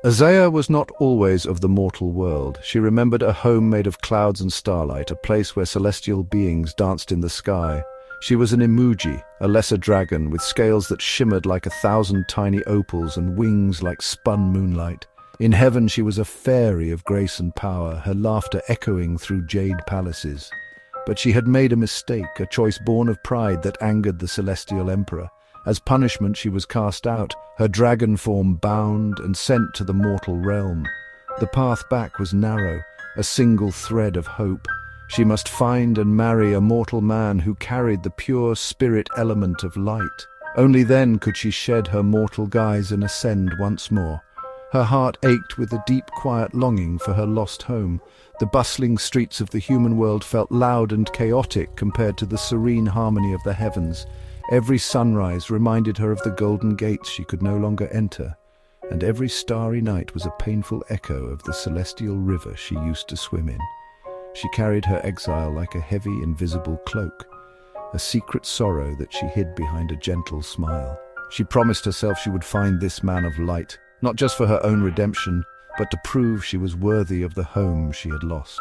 AZAYA was not always of the mortal world. She remembered a home made of clouds and starlight, a place where celestial beings danced in the sky. She was an Imugi, a lesser dragon with scales that shimmered like 1,000 tiny opals and wings like spun moonlight. In heaven she was a fairy of grace and power, her laughter echoing through jade palaces. But she had made a mistake, a choice born of pride that angered the celestial emperor. As punishment she was cast out, her dragon form bound and sent to the mortal realm. The path back was narrow, a single thread of hope. She must find and marry a mortal man who carried the pure spirit element of light. Only then could she shed her mortal guise and ascend once more. Her heart ached with a deep, quiet longing for her lost home. The bustling streets of the human world felt loud and chaotic compared to the serene harmony of the heavens. Every sunrise reminded her of the golden gates she could no longer enter, and every starry night was a painful echo of the celestial river she used to swim in. She carried her exile like a heavy, invisible cloak, a secret sorrow that she hid behind a gentle smile. She promised herself she would find this man of light, not just for her own redemption, but to prove she was worthy of the home she had lost.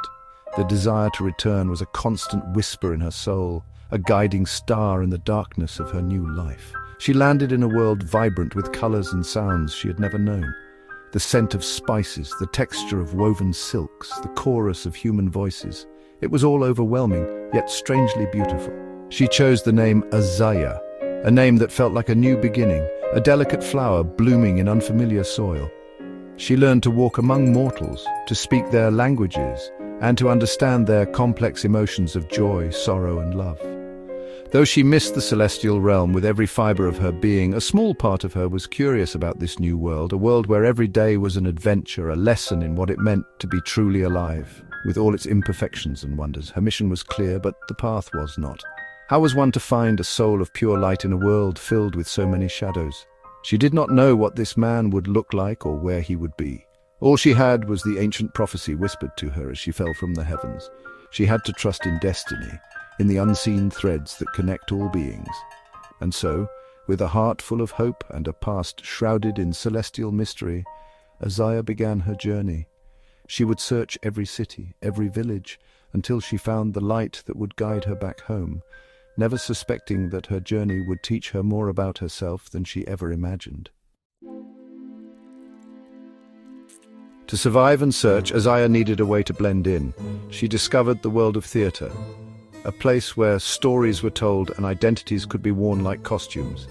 The desire to return was a constant whisper in her soul, a guiding star in the darkness of her new life. She landed in a world vibrant with colors and sounds she had never known. The scent of spices, the texture of woven silks, the chorus of human voices. It was all overwhelming, yet strangely beautiful. She chose the name AZAYA, a name that felt like a new beginning, a delicate flower blooming in unfamiliar soil. She learned to walk among mortals, to speak their languages, and to understand their complex emotions of joy, sorrow, and love. Though she missed the celestial realm with every fiber of her being, a small part of her was curious about this new world, a world where every day was an adventure, a lesson in what it meant to be truly alive. With all its imperfections and wonders, her mission was clear, but the path was not. How was one to find a soul of pure light in a world filled with so many shadows? She did not know what this man would look like or where he would be. All she had was the ancient prophecy whispered to her as she fell from the heavens. She had to trust in destiny, in the unseen threads that connect all beings. And so, with a heart full of hope and a past shrouded in celestial mystery, AZAYA began her journey. She would search every city, every village, until she found the light that would guide her back home, never suspecting that her journey would teach her more about herself than she ever imagined. To survive and search, AZAYA needed a way to blend in. She discovered the world of theatre, a place where stories were told and identities could be worn like costumes.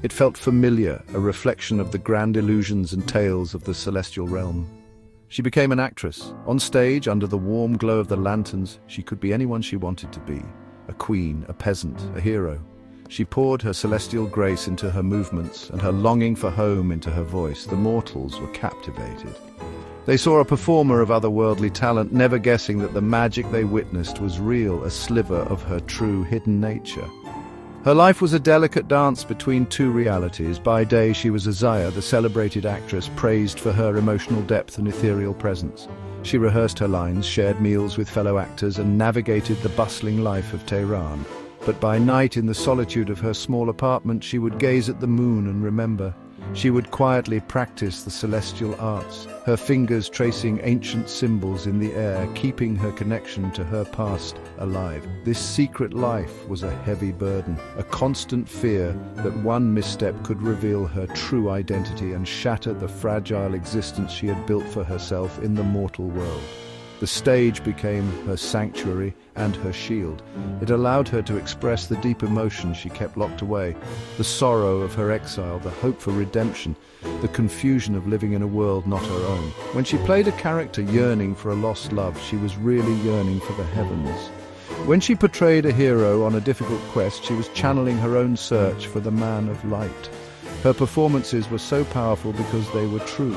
It felt familiar, a reflection of the grand illusions and tales of the celestial realm. She became an actress. On stage, under the warm glow of the lanterns, she could be anyone she wanted to be. A queen, a peasant, a hero. She poured her celestial grace into her movements and her longing for home into her voice. The mortals were captivated. They saw a performer of otherworldly talent, never guessing that the magic they witnessed was real, a sliver of her true hidden nature. Her life was a delicate dance between two realities. By day she was AZAYA, the celebrated actress, praised for her emotional depth and ethereal presence. She rehearsed her lines, shared meals with fellow actors, and navigated the bustling life of Tehran. But by night, in the solitude of her small apartment, she would gaze at the moon and remember. She would quietly practice the celestial arts, her fingers tracing ancient symbols in the air, keeping her connection to her past alive. This secret life was a heavy burden, a constant fear that one misstep could reveal her true identity and shatter the fragile existence she had built for herself in the mortal world. The stage became her sanctuary and her shield. It allowed her to express the deep emotions she kept locked away, the sorrow of her exile, the hope for redemption, the confusion of living in a world not her own. When she played a character yearning for a lost love, she was really yearning for the heavens. When she portrayed a hero on a difficult quest, she was channeling her own search for the man of light. Her performances were so powerful because they were true.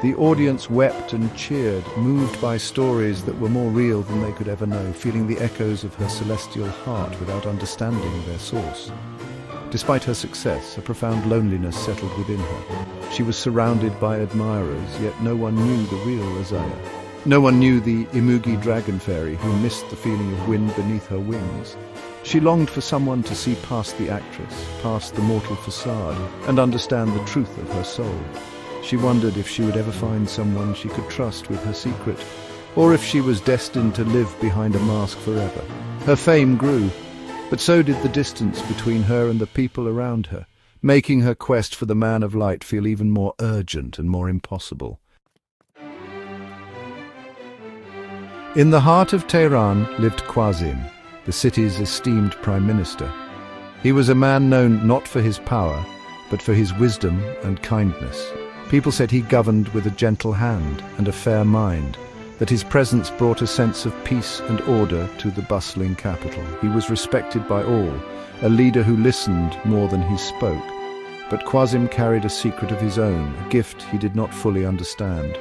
The audience wept and cheered, moved by stories that were more real than they could ever know, feeling the echoes of her celestial heart without understanding their source. Despite her success, a profound loneliness settled within her. She was surrounded by admirers, yet no one knew the real AZAYA. No one knew the Imugi dragon fairy who missed the feeling of wind beneath her wings. She longed for someone to see past the actress, past the mortal facade, and understand the truth of her soul. She wondered if she would ever find someone she could trust with her secret, or if she was destined to live behind a mask forever. Her fame grew, but so did the distance between her and the people around her, making her quest for the man of light feel even more urgent and more impossible. In the heart of Tehran lived Qasim, the city's esteemed prime minister. He was a man known not for his power, but for his wisdom and kindness. People said he governed with a gentle hand and a fair mind, that his presence brought a sense of peace and order to the bustling capital. He was respected by all, a leader who listened more than he spoke. But Qasim carried a secret of his own, a gift he did not fully understand.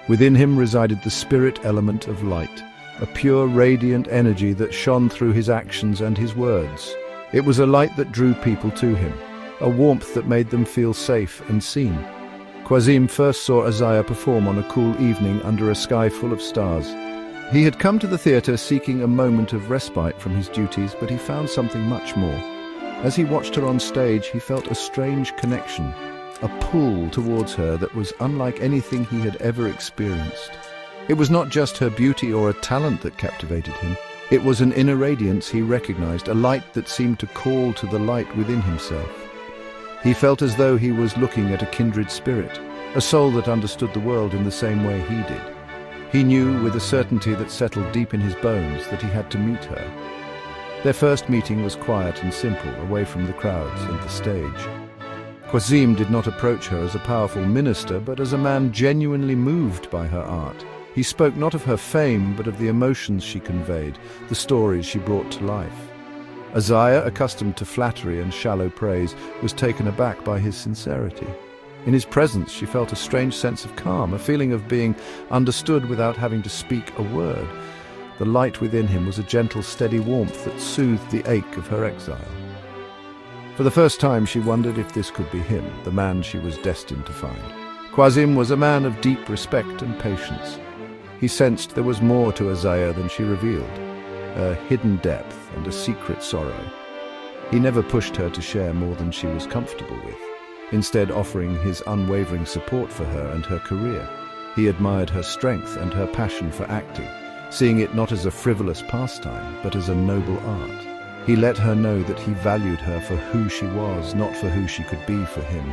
Within him resided the spirit element of light, a pure, radiant energy that shone through his actions and his words. It was a light that drew people to him, a warmth that made them feel safe and seen. Qasim first saw AZAYA perform on a cool evening under a sky full of stars. He had come to the theatre seeking a moment of respite from his duties, but he found something much more. As he watched her on stage, he felt a strange connection, a pull towards her that was unlike anything he had ever experienced. It was not just her beauty or a talent that captivated him. It was an inner radiance he recognized, a light that seemed to call to the light within himself. He felt as though he was looking at a kindred spirit, a soul that understood the world in the same way he did. He knew with a certainty that settled deep in his bones that he had to meet her. Their first meeting was quiet and simple, away from the crowds and the stage. Qasim did not approach her as a powerful minister, but as a man genuinely moved by her art. He spoke not of her fame, but of the emotions she conveyed, the stories she brought to life. AZAYA, accustomed to flattery and shallow praise, was taken aback by his sincerity. In his presence she felt a strange sense of calm, a feeling of being understood without having to speak a word. The light within him was a gentle, steady warmth that soothed the ache of her exile. For the first time she wondered if this could be him, the man she was destined to find. Qasim was a man of deep respect and patience. He sensed there was more to AZAYA than she revealed, a hidden depth and a secret sorrow. He never pushed her to share more than she was comfortable with, instead offering his unwavering support for her and her career. He admired her strength and her passion for acting, seeing it not as a frivolous pastime, but as a noble art. He let her know that he valued her for who she was, not for who she could be for him.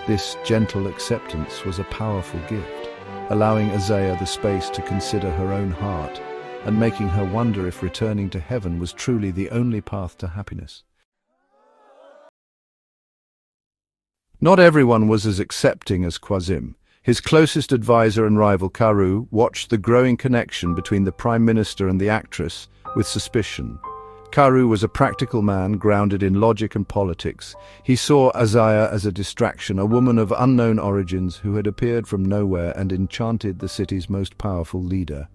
This gentle acceptance was a powerful gift, allowing AZAYA the space to consider her own heart and making her wonder if returning to heaven was truly the only path to happiness. Not everyone was as accepting as Qasim. His closest advisor and rival, Karu, watched the growing connection between the Prime Minister and the actress with suspicion. Karu was a practical man grounded in logic and politics. He saw AZAYA as a distraction, a woman of unknown origins who had appeared from nowhere and enchanted the city's most powerful leader.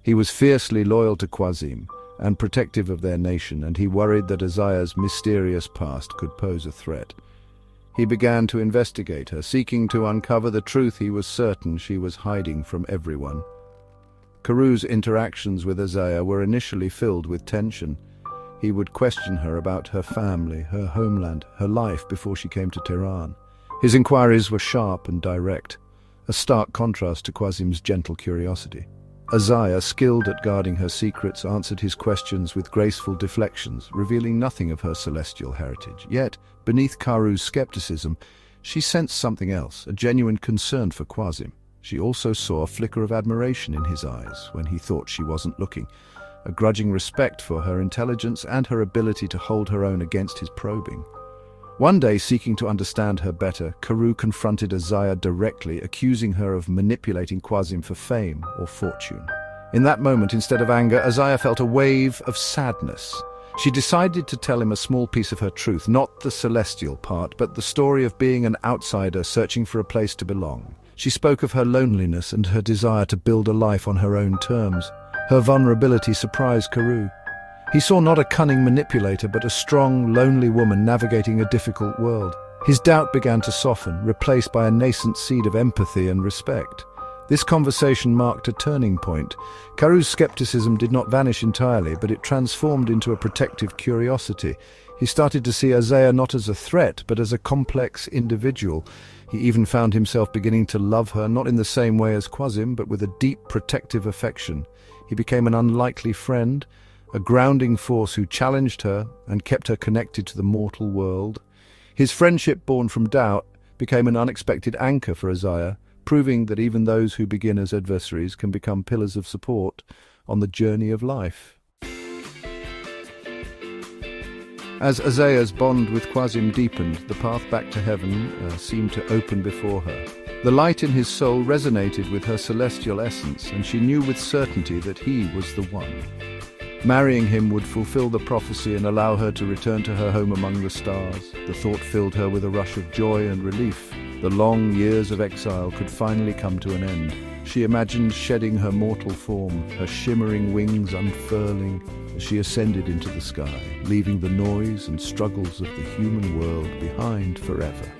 He was fiercely loyal to Qasim and protective of their nation, and he worried that AZAYA's mysterious past could pose a threat. He began to investigate her, seeking to uncover the truth he was certain she was hiding from everyone. Karu's interactions with AZAYA were initially filled with tension. He would question her about her family, her homeland, her life before she came to Tehran. His inquiries were sharp and direct, a stark contrast to Qasim's gentle curiosity. AZAYA, skilled at guarding her secrets, answered his questions with graceful deflections, revealing nothing of her celestial heritage. Yet, beneath Karu's skepticism, she sensed something else, a genuine concern for Qasim. She also saw a flicker of admiration in his eyes when he thought she wasn't looking, a grudging respect for her intelligence and her ability to hold her own against his probing. One day, seeking to understand her better, Karu confronted AZAYA directly, accusing her of manipulating Qasim for fame or fortune. In that moment, instead of anger, AZAYA felt a wave of sadness. She decided to tell him a small piece of her truth, not the celestial part, but the story of being an outsider searching for a place to belong. She spoke of her loneliness and her desire to build a life on her own terms. Her vulnerability surprised Karu. He saw not a cunning manipulator, but a strong, lonely woman navigating a difficult world. His doubt began to soften, replaced by a nascent seed of empathy and respect. This conversation marked a turning point. Karu's skepticism did not vanish entirely, but it transformed into a protective curiosity. He started to see AZAYA not as a threat, but as a complex individual. He even found himself beginning to love her, not in the same way as Quasim, but with a deep protective affection. He became an unlikely friend, a grounding force who challenged her and kept her connected to the mortal world. His friendship, born from doubt, became an unexpected anchor for AZAYA, proving that even those who begin as adversaries can become pillars of support on the journey of life. As AZAYA's bond with Quasim deepened, the path back to heaven seemed to open before her. The light in his soul resonated with her celestial essence, and she knew with certainty that he was the one. Marrying him would fulfill the prophecy and allow her to return to her home among the stars. The thought filled her with a rush of joy and relief. The long years of exile could finally come to an end. She imagined shedding her mortal form, her shimmering wings unfurling as she ascended into the sky, leaving the noise and struggles of the human world behind forever.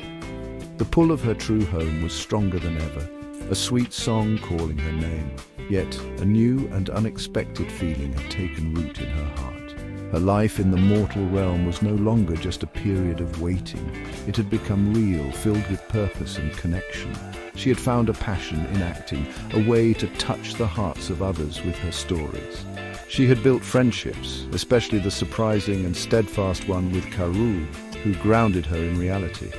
The pull of her true home was stronger than ever, a sweet song calling her name. Yet a new and unexpected feeling had taken root in her heart. Her life in the mortal realm was no longer just a period of waiting. It had become real, filled with purpose and connection. She had found a passion in acting, a way to touch the hearts of others with her stories. She had built friendships, especially the surprising and steadfast one with Karu, who grounded her in reality.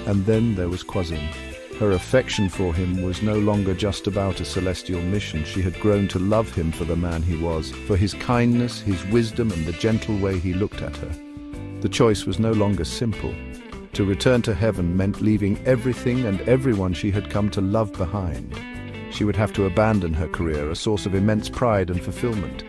And then there was Quasim. Her affection for him was no longer just about a celestial mission. She had grown to love him for the man he was, for his kindness, his wisdom, and the gentle way he looked at her. The choice was no longer simple. To return to heaven meant leaving everything and everyone she had come to love behind. She would have to abandon her career, a source of immense pride and fulfillment.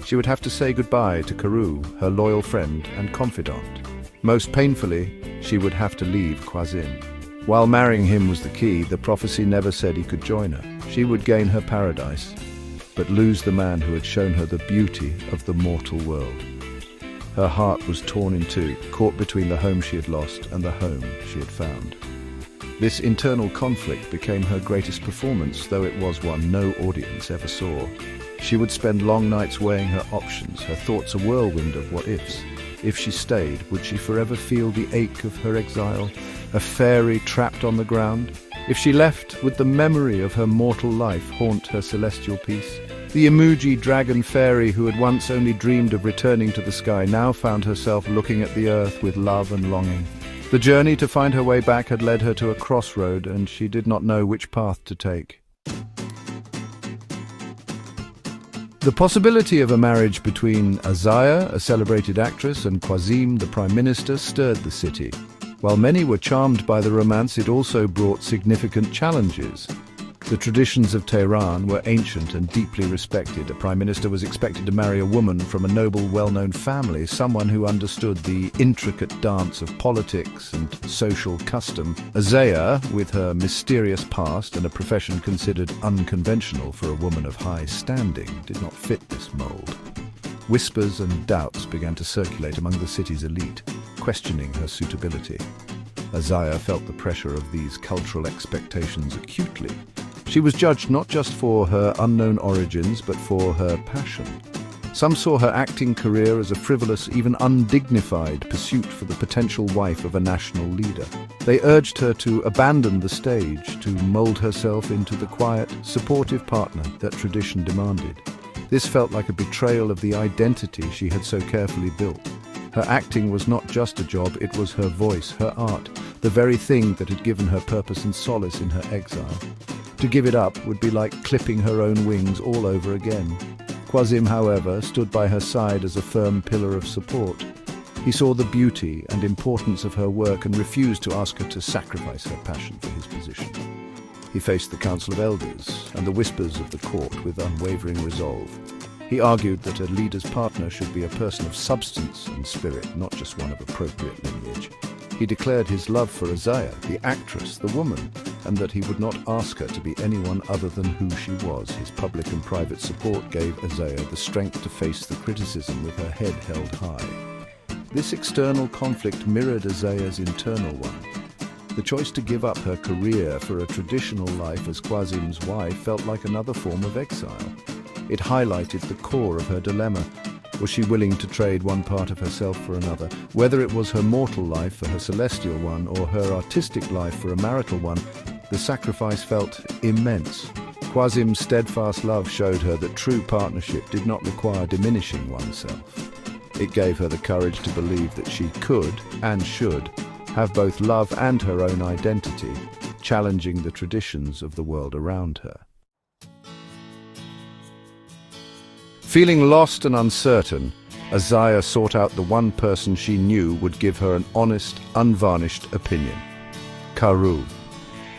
She would have to say goodbye to Karu, her loyal friend and confidant. Most painfully, she would have to leave Quasim. While marrying him was the key, the prophecy never said he could join her. She would gain her paradise, but lose the man who had shown her the beauty of the mortal world. Her heart was torn in two, caught between the home she had lost and the home she had found. This internal conflict became her greatest performance, though it was one no audience ever saw. She would spend long nights weighing her options, her thoughts a whirlwind of what-ifs. If she stayed, would she forever feel the ache of her exile, a fairy trapped on the ground? If she left, would the memory of her mortal life haunt her celestial peace? The Imugi dragon fairy who had once only dreamed of returning to the sky now found herself looking at the earth with love and longing. The journey to find her way back had led her to a crossroad, and she did not know which path to take. The possibility of a marriage between AZAYA, a celebrated actress, and Quasim, the Prime Minister, stirred the city. While many were charmed by the romance, it also brought significant challenges. The traditions of Tehran were ancient and deeply respected. A prime minister was expected to marry a woman from a noble, well-known family, someone who understood the intricate dance of politics and social custom. AZAYA, with her mysterious past and a profession considered unconventional for a woman of high standing, did not fit this mold. Whispers and doubts began to circulate among the city's elite, questioning her suitability. AZAYA felt the pressure of these cultural expectations acutely. She was judged not just for her unknown origins, but for her passion. Some saw her acting career as a frivolous, even undignified pursuit for the potential wife of a national leader. They urged her to abandon the stage, to mold herself into the quiet, supportive partner that tradition demanded. This felt like a betrayal of the identity she had so carefully built. Her acting was not just a job, it was her voice, her art, the very thing that had given her purpose and solace in her exile. To give it up would be like clipping her own wings all over again. Quasim, however, stood by her side as a firm pillar of support. He saw the beauty and importance of her work and refused to ask her to sacrifice her passion for his position. He faced the Council of Elders and the whispers of the court with unwavering resolve. He argued that a leader's partner should be a person of substance and spirit, not just one of appropriate lineage. He declared his love for AZAYA, the actress, the woman, and that he would not ask her to be anyone other than who she was. His public and private support gave AZAYA the strength to face the criticism with her head held high. This external conflict mirrored AZAYA's internal one. The choice to give up her career for a traditional life as Quasim's wife felt like another form of exile. It highlighted the core of her dilemma. Was she willing to trade one part of herself for another? Whether it was her mortal life for her celestial one or her artistic life for a marital one, the sacrifice felt immense. Quasim's steadfast love showed her that true partnership did not require diminishing oneself. It gave her the courage to believe that she could, and should, have both love and her own identity, challenging the traditions of the world around her. Feeling lost and uncertain, AZAYA sought out the one person she knew would give her an honest, unvarnished opinion: Karou.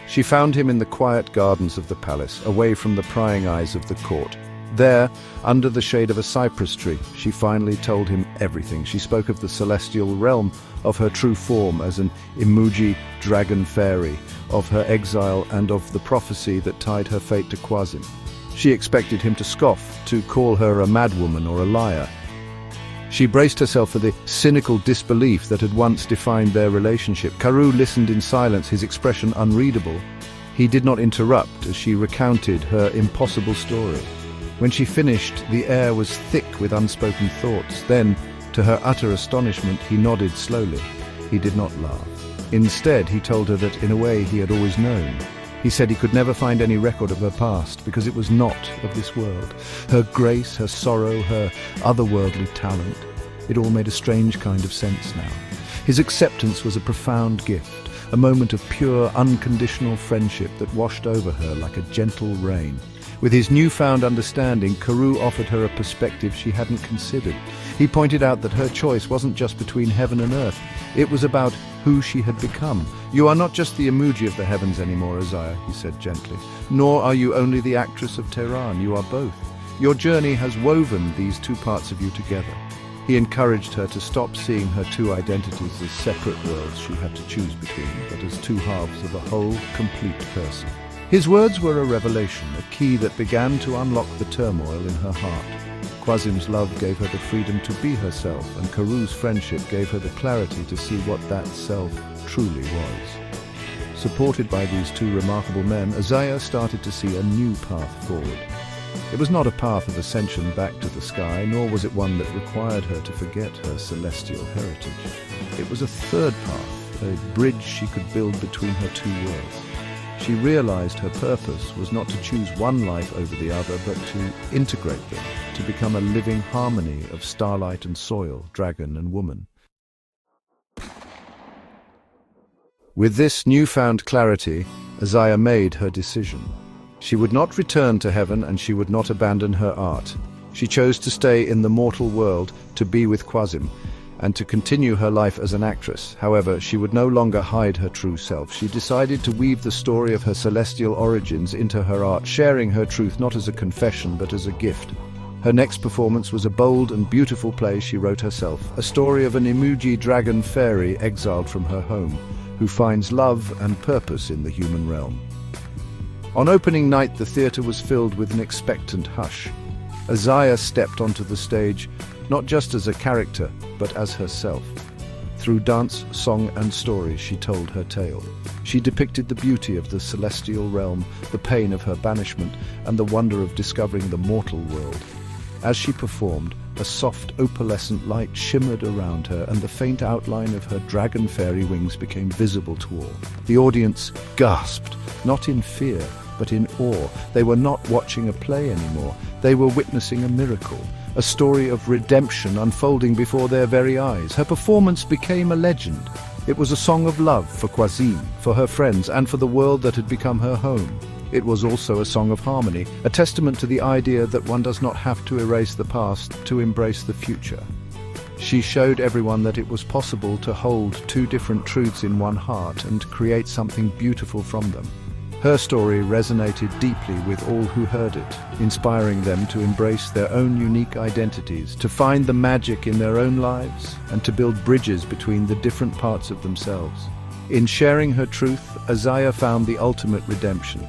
She found him in the quiet gardens of the palace, away from the prying eyes of the court. There, under the shade of a cypress tree, she finally told him everything. She spoke of the celestial realm, of her true form as an Imugi dragon fairy, of her exile and of the prophecy that tied her fate to Quasim. She expected him to scoff, to call her a madwoman or a liar. She braced herself for the cynical disbelief that had once defined their relationship. Karou listened in silence, his expression unreadable. He did not interrupt as she recounted her impossible story. When she finished, the air was thick with unspoken thoughts. Then, to her utter astonishment, he nodded slowly. He did not laugh. Instead, he told her that in a way he had always known. He said he could never find any record of her past because it was not of this world. Her grace, her sorrow, her otherworldly talent, it all made a strange kind of sense now. His acceptance was a profound gift, a moment of pure, unconditional friendship that washed over her like a gentle rain. With his newfound understanding, Karou offered her a perspective she hadn't considered. He pointed out that her choice wasn't just between heaven and earth. It was about who she had become. "You are not just the Imugi of the heavens anymore, AZAYA," he said gently. "Nor are you only the actress of Tehran. You are both. Your journey has woven these two parts of you together." He encouraged her to stop seeing her two identities as separate worlds she had to choose between, but as two halves of a whole, complete person. His words were a revelation, a key that began to unlock the turmoil in her heart. Quasim's love gave her the freedom to be herself, and Karou's friendship gave her the clarity to see what that self truly was. Supported by these two remarkable men, AZAYA started to see a new path forward. It was not a path of ascension back to the sky, nor was it one that required her to forget her celestial heritage. It was a third path, a bridge she could build between her two worlds. She realized her purpose was not to choose one life over the other, but to integrate them, to become a living harmony of starlight and soil, dragon and woman. With this newfound clarity, AZAYA made her decision. She would not return to heaven, and she would not abandon her art. She chose to stay in the mortal world, to be with Quasim, and to continue her life as an actress. However, she would no longer hide her true self. She decided to weave the story of her celestial origins into her art, sharing her truth not as a confession but as a gift. Her next performance was a bold and beautiful play she wrote herself, a story of an Imugi dragon fairy exiled from her home, who finds love and purpose in the human realm. On opening night, the theatre was filled with an expectant hush. AZAYA stepped onto the stage, not just as a character, but as herself. Through dance, song, and story, she told her tale. She depicted the beauty of the celestial realm, the pain of her banishment, and the wonder of discovering the mortal world. As she performed, a soft, opalescent light shimmered around her, and the faint outline of her dragon fairy wings became visible to all. The audience gasped, not in fear, but in awe. They were not watching a play anymore. They were witnessing a miracle, a story of redemption unfolding before their very eyes. Her performance became a legend. It was a song of love for Quasim, for her friends, and for the world that had become her home. It was also a song of harmony, a testament to the idea that one does not have to erase the past to embrace the future. She showed everyone that it was possible to hold two different truths in one heart and create something beautiful from them. Her story resonated deeply with all who heard it, inspiring them to embrace their own unique identities, to find the magic in their own lives, and to build bridges between the different parts of themselves. In sharing her truth, AZAYA found the ultimate redemption.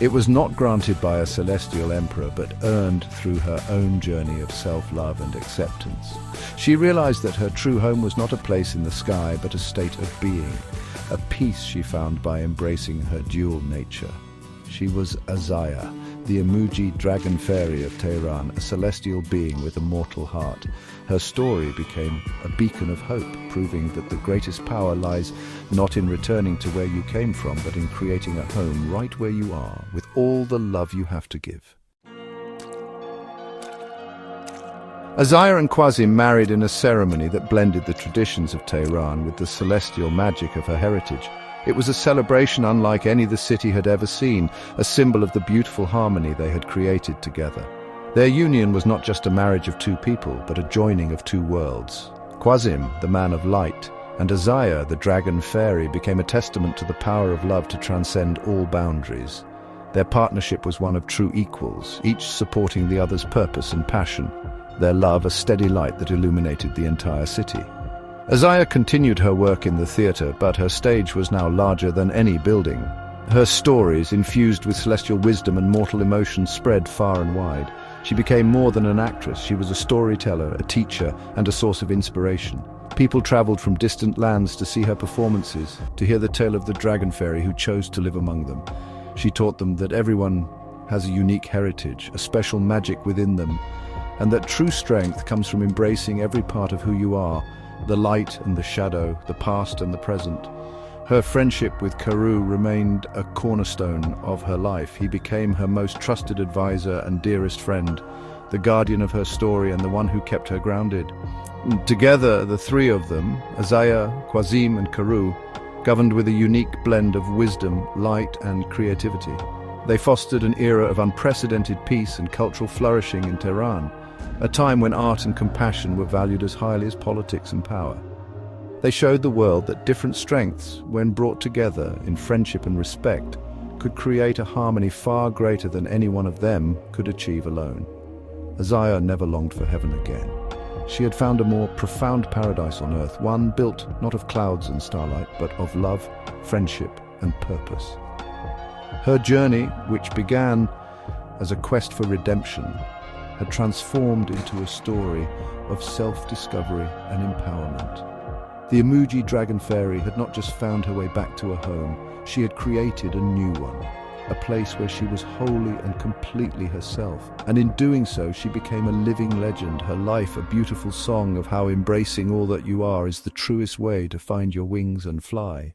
It was not granted by a celestial emperor, but earned through her own journey of self-love and acceptance. She realized that her true home was not a place in the sky, but a state of being. a peace she found by embracing her dual nature. She was AZAYA, the Imugi dragon fairy of Tehran, a celestial being with a mortal heart. Her story became a beacon of hope, proving that the greatest power lies not in returning to where you came from, but in creating a home right where you are, with all the love you have to give. AZAYA and Qasim married in a ceremony that blended the traditions of Tehran with the celestial magic of her heritage. It was a celebration unlike any the city had ever seen, a symbol of the beautiful harmony they had created together. Their union was not just a marriage of two people, but a joining of two worlds. Qasim, the man of light, and AZAYA, the dragon fairy, became a testament to the power of love to transcend all boundaries. Their partnership was one of true equals, each supporting the other's purpose and passion. Their love a steady light that illuminated the entire city. AZAYA continued her work in the theatre, but her stage was now larger than any building. Her stories, infused with celestial wisdom and mortal emotion, spread far and wide. She became more than an actress. She was a storyteller, a teacher, and a source of inspiration. People traveled from distant lands to see her performances, to hear the tale of the dragon fairy who chose to live among them. She taught them that everyone has a unique heritage, a special magic within them, and that true strength comes from embracing every part of who you are, the light and the shadow, the past and the present. Her friendship with Karu remained a cornerstone of her life. He became her most trusted advisor and dearest friend, the guardian of her story and the one who kept her grounded. Together, the three of them, AZAYA, Qasim and Karu, governed with a unique blend of wisdom, light and creativity. They fostered an era of unprecedented peace and cultural flourishing in Tehran, a time when art and compassion were valued as highly as politics and power. They showed the world that different strengths, when brought together in friendship and respect, could create a harmony far greater than any one of them could achieve alone. AZAYA never longed for heaven again. She had found a more profound paradise on earth, one built not of clouds and starlight, but of love, friendship, and purpose. Her journey, which began as a quest for redemption, had transformed into a story of self-discovery and empowerment. The Imugi dragon fairy had not just found her way back to her home, she had created a new one, a place where she was wholly and completely herself. And in doing so, she became a living legend, her life a beautiful song of how embracing all that you are is the truest way to find your wings and fly.